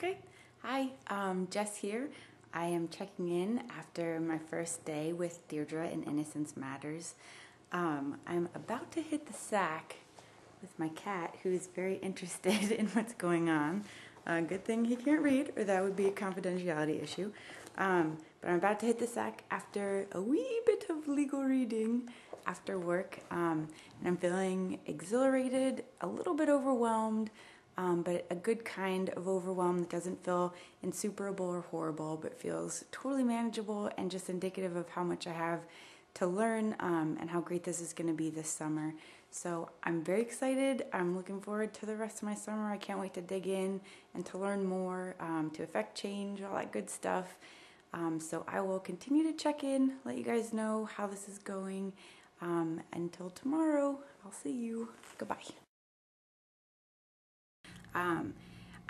Okay. Hi, Jess here. I am checking in after my first day with Deirdre in Innocence Matters. I'm about to hit the sack with my cat, who's very interested in what's going on. Good thing he can't read, or that would be a confidentiality issue. But I'm about to hit the sack after a wee bit of legal reading after work, and I'm feeling exhilarated, a little bit overwhelmed, but a good kind of overwhelm that doesn't feel insuperable or horrible, but feels totally manageable and just indicative of how much I have to learn and how great this is going to be this summer. So I'm very excited. I'm looking forward to the rest of my summer. I can't wait to dig in and to learn more, to affect change, all that good stuff. So I will continue to check in, let you guys know how this is going. Until tomorrow, I'll see you. Goodbye.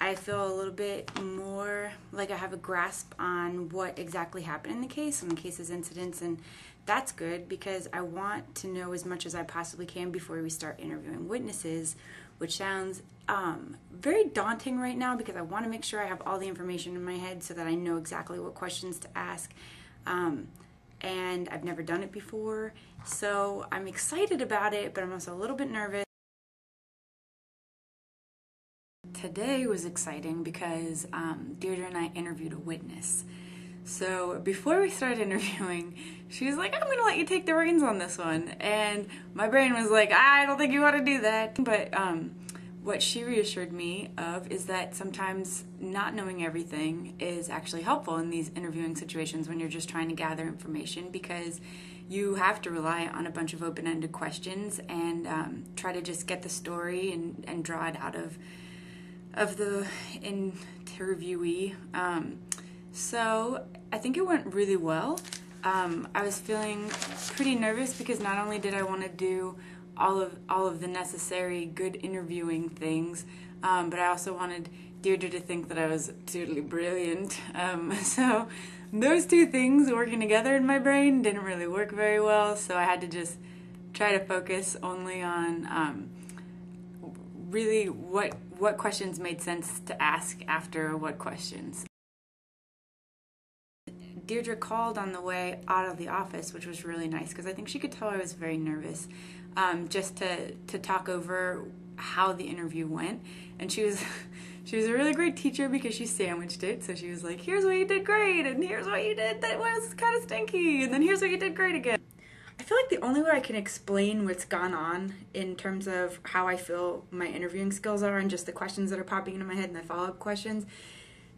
I feel a little bit more like I have a grasp on what exactly happened in the case, and the case's incidents, and that's good because I want to know as much as I possibly can before we start interviewing witnesses, which sounds very daunting right now because I want to make sure I have all the information in my head so that I know exactly what questions to ask. And I've never done it before, so I'm excited about it, but I'm also a little bit nervous. Today was exciting because Deirdre and I interviewed a witness. So before we started interviewing, she was like, I'm going to let you take the reins on this one. And my brain was like, I don't think you want to do that. But what she reassured me of is that sometimes not knowing everything is actually helpful in these interviewing situations when you're just trying to gather information, because you have to rely on a bunch of open-ended questions and try to just get the story and draw it out of the interviewee. So I think it went really well. I was feeling pretty nervous because not only did I want to do all of the necessary good interviewing things, but I also wanted Deirdre to think that I was totally brilliant. So those two things working together in my brain didn't really work very well, so I had to just try to focus only on really what questions made sense to ask after what questions. Deirdre called on the way out of the office, which was really nice because I think she could tell I was very nervous, just to talk over how the interview went. And she was a really great teacher because she sandwiched it. So she was like, here's what you did great, and here's what you did that was kind of stinky, and then here's what you did great again. I feel like the only way I can explain what's gone on in terms of how I feel my interviewing skills are and just the questions that are popping into my head and the follow-up questions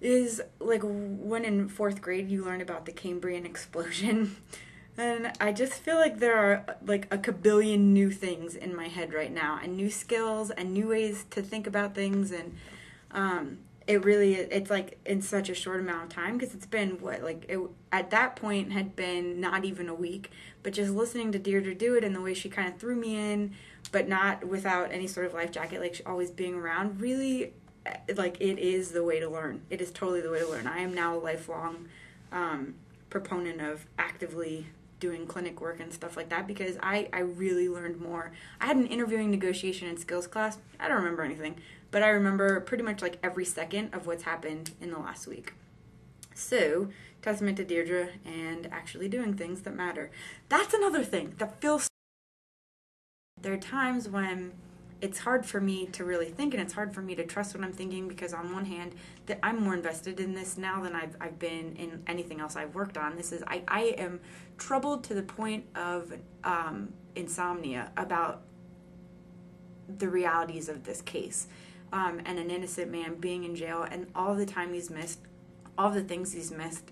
is like when in 4th grade you learn about the Cambrian explosion. And I just feel like there are like a kabillion new things in my head right now, and new skills and new ways to think about things, and it's like in such a short amount of time, because it's been at that point had been not even a week, but just listening to Deirdre do it and the way she kind of threw me in, but not without any sort of life jacket, like always being around, really, like, it is the way to learn. It is totally the way to learn. I am now a lifelong proponent of actively doing clinic work and stuff like that, because I really learned more. I had an interviewing, negotiation, and skills class. I don't remember anything, but I remember pretty much like every second of what's happened in the last week. So, testament to Deirdre and actually doing things that matter. That's another thing that feels... There are times when it's hard for me to really think, and it's hard for me to trust what I'm thinking, because on one hand, that I'm more invested in this now than I've been in anything else I've worked on. I am troubled to the point of insomnia about the realities of this case, and an innocent man being in jail, and all the time he's missed, all the things he's missed,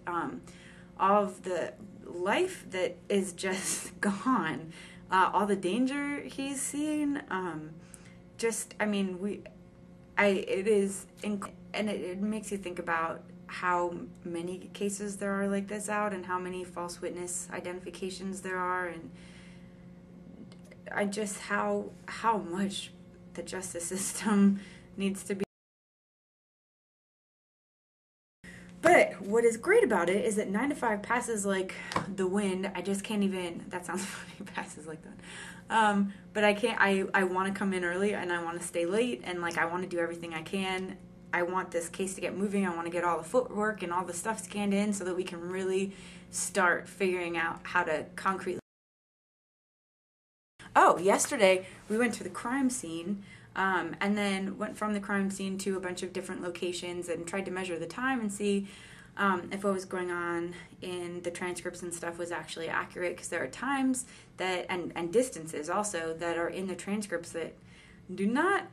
all of the life that is just gone, all the danger he's seen. It makes you think about how many cases there are like this out, and how many false witness identifications there are, and how much the justice system needs to be. But what is great about it is that 9 to 5 passes like the wind. I just can't even, that sounds funny, passes like that. But I can't, I want to come in early, and I want to stay late, and like I want to do everything I can I want this case to get moving. I want to get all the footwork and all the stuff scanned in so that we can really start figuring out how to concretely. Oh, yesterday we went to the crime scene, and then went from the crime scene to a bunch of different locations and tried to measure the time and see if what was going on in the transcripts and stuff was actually accurate, because there are times that, and distances also, that are in the transcripts that do not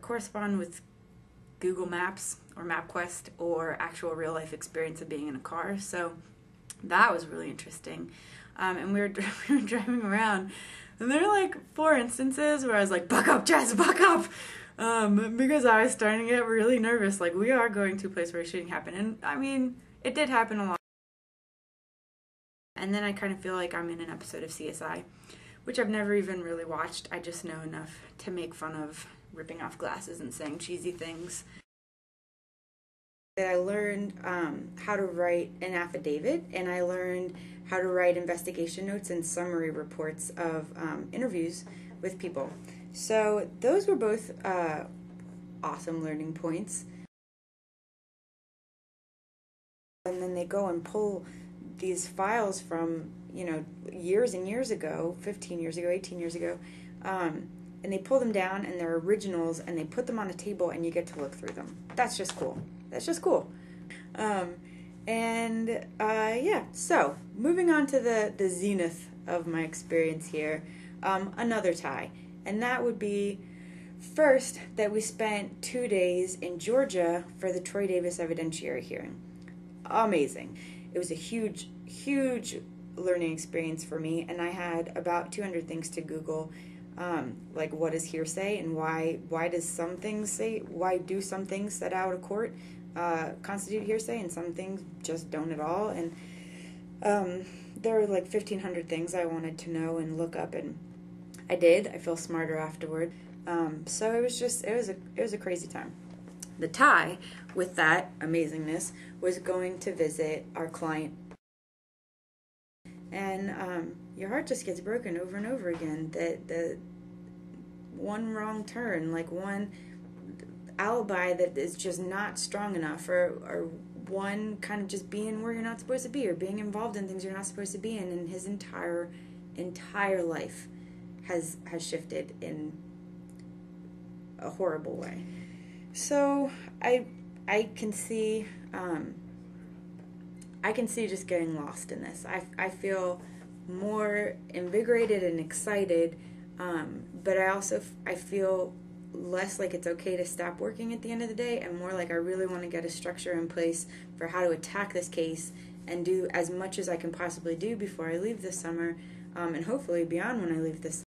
correspond with Google Maps or MapQuest or actual real life experience of being in a car. So that was really interesting. And we were driving around, and there were like 4 instances where I was like, buck up, Jess, buck up! Because I was starting to get really nervous. Like, we are going to a place where a shooting happened. And I mean, it did happen a lot. And then I kind of feel like I'm in an episode of CSI, which I've never even really watched. I just know enough to make fun of ripping off glasses and saying cheesy things. I learned how to write an affidavit, and I learned how to write investigation notes and summary reports of interviews with people. So those were both awesome learning points. And then they go and pull these files from, years and years ago, 15 years ago, 18 years ago, and they pull them down, and they're originals, and they put them on a table, and you get to look through them. That's just cool. That's just cool. So moving on to the zenith of my experience here, another tie. And that would be, first, that we spent 2 days in Georgia for the Troy Davis evidentiary hearing. Amazing. It was a huge, huge learning experience for me, and I had about 200 things to Google, like what is hearsay, and why do some things set out of court constitute hearsay, and some things just don't at all. And there were like 1,500 things I wanted to know and look up, and I did. I feel smarter afterward. So it was a crazy time. The tie with that amazingness was going to visit our client. And your heart just gets broken over and over again. The one wrong turn, like one alibi that is just not strong enough, or one kind of just being where you're not supposed to be, or being involved in things you're not supposed to be in, and his entire life has shifted in a horrible way. So I can see just getting lost in this. I feel more invigorated and excited, but I feel less like it's okay to stop working at the end of the day, and more like I really want to get a structure in place for how to attack this case and do as much as I can possibly do before I leave this summer, and hopefully beyond when I leave this.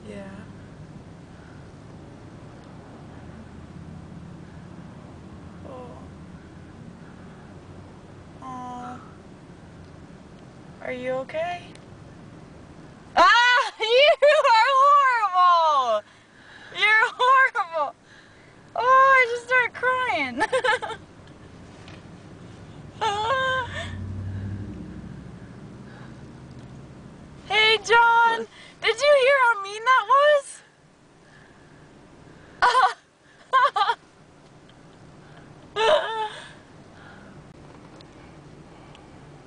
Yeah. Oh. Aw. Are you okay? Ah! You are horrible! You're horrible! Oh, I just started crying. Ah. Hey, John! Did you hear how mean that was?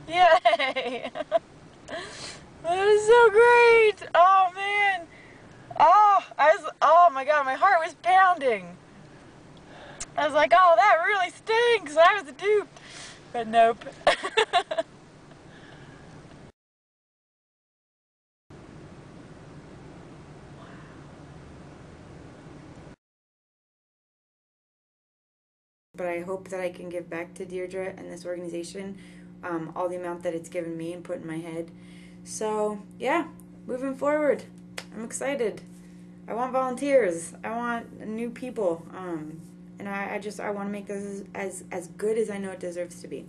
Yay! That is so great! Oh man! Oh my god, my heart was pounding. I was like, oh, that really stinks. I was a dupe. But nope. But I hope that I can give back to Deirdre and this organization all the amount that it's given me and put in my head. So, yeah, moving forward, I'm excited. I want volunteers. I want new people. And I want to make this as good as I know it deserves to be.